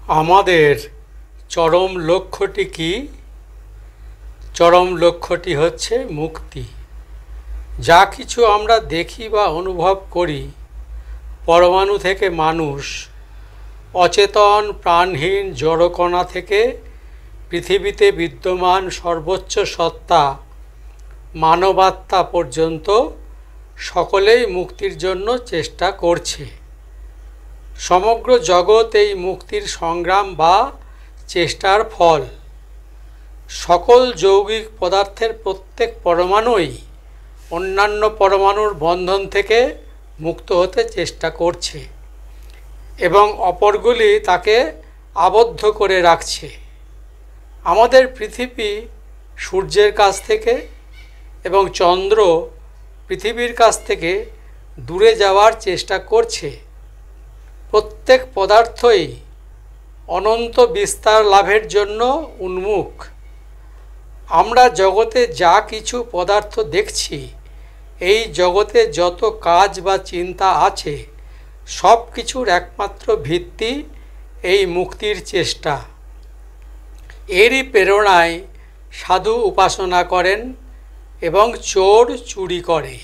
আমাদের চরম লক্ষ্যটি কি? চরম লক্ষ্যটি হচ্ছে মুক্তি। যা কিছু আমরা দেখি বা অনুভব করি, পরমাণু থেকে মানুষ, অচেতন প্রাণহীন জড়কণা থেকে পৃথিবীতে বিদ্যমান সর্বোচ্চ সত্তা মানবাত্মা পর্যন্ত সকলেই মুক্তির জন্য চেষ্টা করছে। সমগ্র জগৎ এই মুক্তির সংগ্রাম বা চেষ্টার ফল। সকল যৌগিক পদার্থের প্রত্যেক পরমাণুই অন্যান্য পরমাণুর বন্ধন থেকে মুক্ত হতে চেষ্টা করছে এবং অপরগুলি তাকে আবদ্ধ করে রাখছে। আমাদের পৃথিবী সূর্যের কাছ থেকে এবং চন্দ্র পৃথিবীর কাছ থেকে দূরে যাওয়ার চেষ্টা করছে। প্রত্যেক পদার্থই অনন্ত বিস্তার লাভের জন্য উন্মুখ। আমরা জগতে যা কিছু পদার্থ দেখছি, এই জগতে যত কাজ বা চিন্তা আছে, সব কিছুর একমাত্র ভিত্তি এই মুক্তির চেষ্টা। এরই প্রেরণায় সাধু উপাসনা করেন এবং চোর চুরি করে।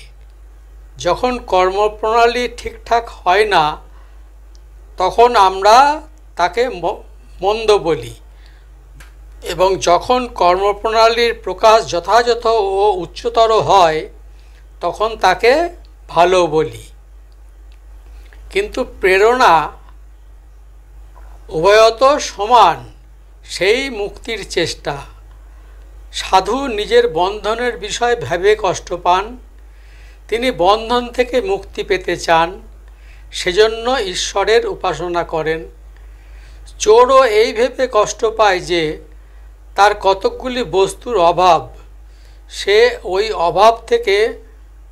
যখন কর্মপ্রণালী ঠিকঠাক হয় না, তখন আমরা তাকে মন্দ বলি, এবং যখন কর্মপ্রণালীর প্রকাশ যথাযথ ও উচ্চতর হয়, তখন তাকে ভালো বলি। কিন্তু প্রেরণা উভয়ত সমান, সেই মুক্তির চেষ্টা। সাধু নিজের বন্ধনের বিষয় ভেবে কষ্ট পান। তিনি বন্ধন থেকে মুক্তি পেতে চান, সেজন্য ঈশ্বরের উপাসনা করেন। চোরও এই ভেবে কষ্ট পায় যে তার কতকগুলি বস্তুর অভাব, সে ওই অভাব থেকে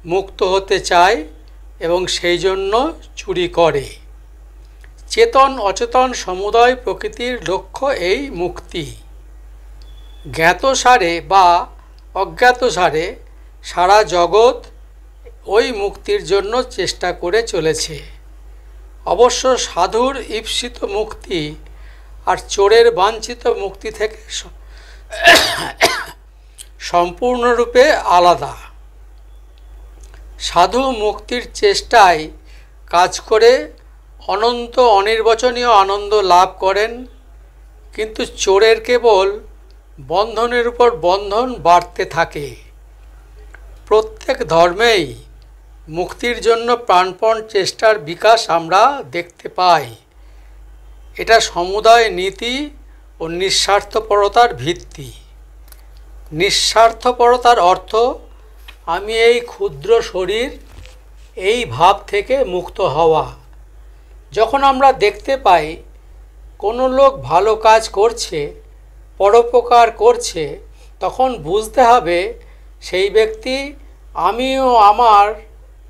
মুক্ত হতে চায় এবং সেই জন্য চুরি করে। চেতন অচেতন সমুদয় প্রকৃতির লক্ষ্য এই মুক্তি। জ্ঞাতসারে বা অজ্ঞাতসারে সারা জগৎ ওই মুক্তির জন্য চেষ্টা করে চলেছে। অবশ্য সাধুর ঈপ্সিত মুক্তি আর চোরের বাঞ্ছিত মুক্তি থেকে সম্পূর্ণরূপে আলাদা। সাধু মুক্তির চেষ্টায় কাজ করে অনন্ত অনির্বচনীয় আনন্দ লাভ করেন, কিন্তু চোরের কেবল বন্ধনের উপর বন্ধন বাড়তে থাকে। প্রত্যেক ধর্মেই মুক্তির জন্য প্রাণপণ চেষ্টার বিকাশ আমরা দেখতে পাই। এটা সমুদায় নীতি ও নিঃস্বার্থপরতার ভিত্তি। নিঃস্বার্থপরতার অর্থ আমি এই ক্ষুদ্র শরীর, এই ভাব থেকে মুক্ত হওয়া। যখন আমরা দেখতে পাই কোনো লোক ভালো কাজ করছে, পরোপকার করছে, তখন বুঝতে হবে সেই ব্যক্তি আমি ও আমার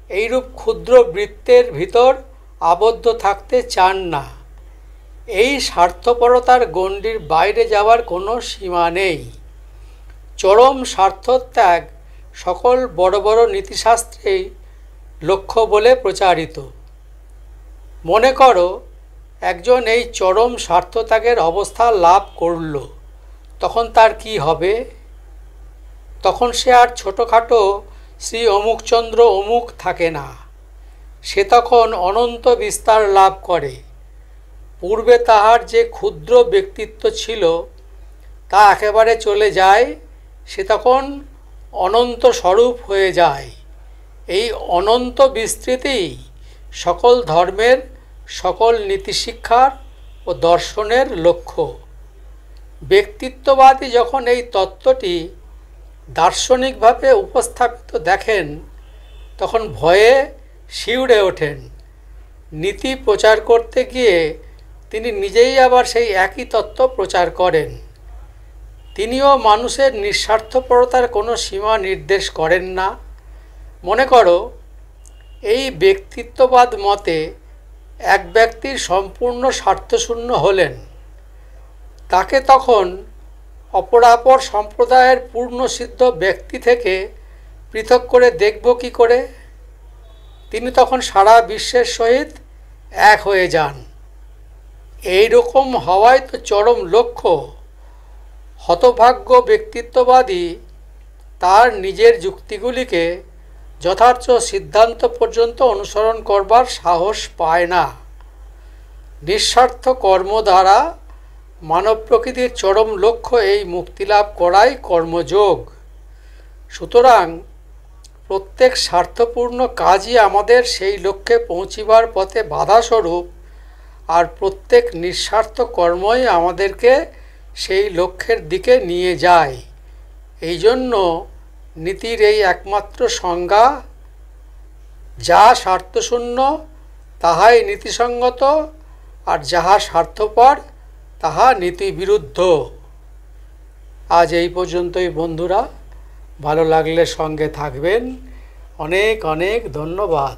এইরূপ ক্ষুদ্র বৃত্তের ভিতর আবদ্ধ থাকতে চান না। এই স্বার্থপরতার গণ্ডির বাইরে যাওয়ার কোনো সীমা নেই। চরম স্বার্থত্যাগ সকল বড় বড় নীতিশাস্ত্রেই লক্ষ্য বলে প্রচারিত। মনে করো একজন এই চরম স্বার্থত্যাগের অবস্থা লাভ করল, তখন তার কি হবে? তখন সে আর ছোটোখাটো শ্রী অমুকচন্দ্র অমুক থাকে না, সে তখন অনন্ত বিস্তার লাভ করে। পূর্বে তাহার যে ক্ষুদ্র ব্যক্তিত্ব ছিল তা একেবারে চলে যায়, সে তখন অনন্ত স্বরূপ হয়ে যায়। এই অনন্ত বিস্তৃতি সকল ধর্মের, সকল নীতিশিক্ষার ও দর্শনের লক্ষ্য। ব্যক্তিত্ববাদী যখন এই তত্ত্বটি দার্শনিকভাবে উপস্থাপিত দেখেন, তখন ভয়ে শিউরে ওঠেন। নীতি প্রচার করতে গিয়ে তিনি নিজেই আবার সেই একই তত্ত্ব প্রচার করেন। তিনিও মানুষের নিঃস্বার্থপরতার কোনো সীমা নির্দেশ করেন না। মনে করো এই ব্যক্তিত্ববাদ মতে এক ব্যক্তির সম্পূর্ণ স্বার্থশূন্য হলেন, তাকে তখন অপরাপর সম্প্রদায়ের পূর্ণসিদ্ধ ব্যক্তি থেকে পৃথক করে দেখব কি করে? তিনি তখন সারা বিশ্বের সহিত এক হয়ে যান। এই রকম হওয়াই তো চরম লক্ষ্য। হতভাগ্য ব্যক্তিত্ববাদী তার নিজের যুক্তিগুলিকে যথার্থ সিদ্ধান্ত পর্যন্ত অনুসরণ করবার সাহস পায় না। নিঃস্বার্থ কর্ম দ্বারা মানব প্রকৃতির চরম লক্ষ্য এই মুক্তিলাভ করাই কর্মযোগ। সুতরাং প্রত্যেক স্বার্থপূর্ণ কাজই আমাদের সেই লক্ষ্যে পৌঁছিবার পথে বাধাস্বরূপ, আর প্রত্যেক নিঃস্বার্থ কর্মই আমাদেরকে সেই লক্ষ্যের দিকে নিয়ে যায়। এই জন্য নীতির এই একমাত্র সংজ্ঞা, যা স্বার্থশূন্য তাহাই নীতিসঙ্গত, আর যাহা স্বার্থপর তাহা নীতিবিরুদ্ধ। আজ এই পর্যন্তই বন্ধুরা, ভালো লাগলে সঙ্গে থাকবেন। অনেক অনেক ধন্যবাদ।